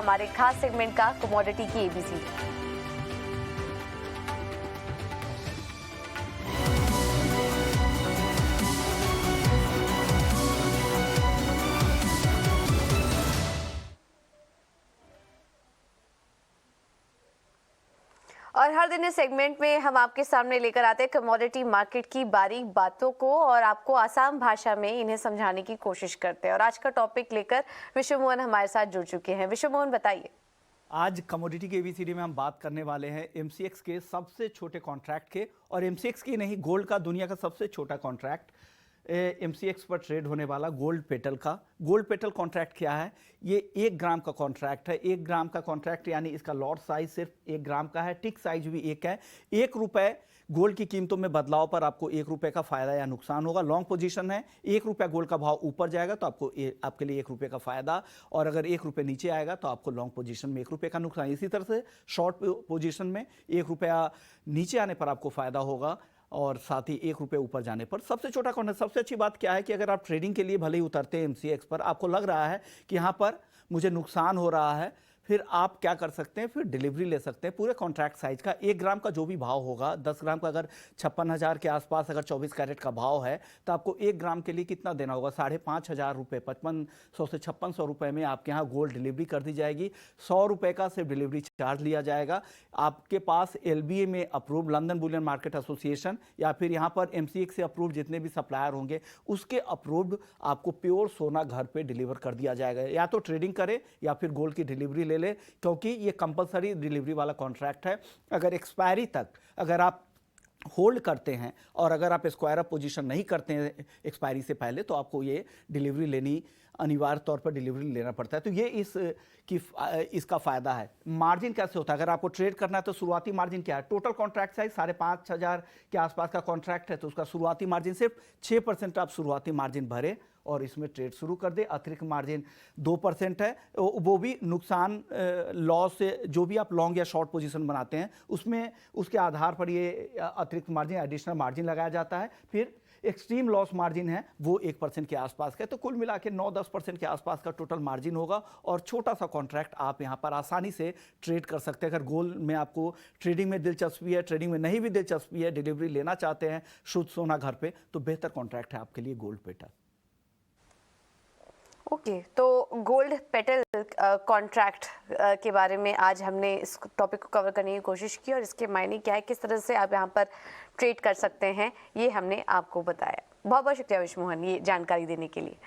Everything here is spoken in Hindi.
हमारे खास सेगमेंट का कमोडिटी की एबीसी। और हर दिन इस सेगमेंट में हम आपके सामने लेकर आते हैं कमोडिटी मार्केट की बारीक बातों को और आपको आसान भाषा में इन्हें समझाने की कोशिश करते हैं। और आज का टॉपिक लेकर विश्व मोहन हमारे साथ जुड़ चुके हैं। विश्व मोहन, बताइए। आज कमोडिटी के एबीसीडी में हम बात करने वाले हैं एमसीएक्स के सबसे छोटे कॉन्ट्रैक्ट के, और एमसीएक्स की नहीं, गोल्ड का दुनिया का सबसे छोटा कॉन्ट्रैक्ट एमसीएक्स पर ट्रेड होने वाला गोल्ड पेटल का। गोल्ड पेटल कॉन्ट्रैक्ट क्या है? ये 1 ग्राम का कॉन्ट्रैक्ट है। 1 ग्राम का कॉन्ट्रैक्ट यानी इसका लॉट साइज सिर्फ 1 ग्राम का है, टिक साइज भी 1 है। 1 रुपए गोल्ड की कीमतों में बदलाव पर आपको 1 रुपए का फायदा या नुकसान होगा। लॉन्ग पोजीशन है, 1 रुपया गोल्ड का भाव ऊपर जाएगा तो आपके लिए 1 रुपये का फायदा, और अगर 1 रुपये नीचे आएगा तो आपको लॉन्ग पोजीशन में 1 रुपये का नुकसान। इसी तरह से शॉर्ट पोजीशन में 1 रुपया नीचे आने पर आपको फायदा होगा और साथ ही 1 रुपये ऊपर जाने पर। सबसे छोटा कॉन्ट्रैक्ट। सबसे अच्छी बात क्या है कि अगर आप ट्रेडिंग के लिए भले ही उतरते हैं एमसीएक्स पर, आपको लग रहा है कि यहाँ पर मुझे नुकसान हो रहा है, फिर आप क्या कर सकते हैं, फिर डिलीवरी ले सकते हैं पूरे कॉन्ट्रैक्ट साइज का। 1 ग्राम का जो भी भाव होगा, 10 ग्राम का अगर 56,000 के आसपास अगर 24 कैरेट का भाव है तो आपको 1 ग्राम के लिए कितना देना होगा? 5,500 रुपये, 5500 से 5600 रुपये में आपके यहाँ गोल्ड डिलीवरी कर दी जाएगी। 100 रुपये का सिर्फ डिलीवरी चार्ज लिया जाएगा। आपके पास एलबीए में approve, London Boolean market association, या फिर यहाँ पर एमसीएक्स से अप्रूव जितने भी सप्लायर होंगे उसके अप्रूव्ड आपको प्योर सोना घर पे डिलीवर कर दिया जाएगा। या तो ट्रेडिंग करें या फिर गोल्ड की डिलीवरी ले ले, क्योंकि ये कंपलसरी डिलीवरी वाला कॉन्ट्रैक्ट है। अगर एक्सपायरी तक अगर आप होल्ड करते हैं और अगर आप स्क्वायर अप पोजीशन नहीं करते हैं एक्सपायरी से पहले, तो आपको ये डिलीवरी लेनी, अनिवार्य तौर पर डिलीवरी लेना पड़ता है। तो ये इसका फायदा है। मार्जिन कैसे होता है? अगर आपको ट्रेड करना है तो शुरुआती मार्जिन क्या है? टोटल कॉन्ट्रैक्ट साइज 5,500 के आसपास का कॉन्ट्रैक्ट है, तो उसका शुरुआती मार्जिन सिर्फ 6% आप शुरुआती मार्जिन भरे और इसमें ट्रेड शुरू कर दे। अतिरिक्त मार्जिन 2% है, वो भी नुकसान लॉस से, जो भी आप लॉन्ग या शॉर्ट पोजीशन बनाते हैं उसमें उसके आधार पर ये अतिरिक्त मार्जिन, एडिशनल मार्जिन लगाया जाता है। फिर एक्सट्रीम लॉस मार्जिन है वो 1% के आसपास का है। तो कुल मिला के 9-10% के आसपास का टोटल मार्जिन होगा और छोटा सा कॉन्ट्रैक्ट आप यहाँ पर आसानी से ट्रेड कर सकते हैं। अगर गोल्ड में आपको ट्रेडिंग में दिलचस्पी है, ट्रेडिंग में नहीं भी दिलचस्पी है, डिलीवरी लेना चाहते हैं शुद्ध सोना घर पे, तो बेहतर कॉन्ट्रैक्ट है आपके लिए गोल्ड पेटल। ओके, तो गोल्ड पेटल कॉन्ट्रैक्ट के बारे में आज हमने इस टॉपिक को कवर करने की कोशिश की और इसके मायने क्या है, किस तरह से आप यहाँ पर ट्रेड कर सकते हैं, ये हमने आपको बताया। बहुत बहुत शुक्रिया विश्व मोहन ये जानकारी देने के लिए।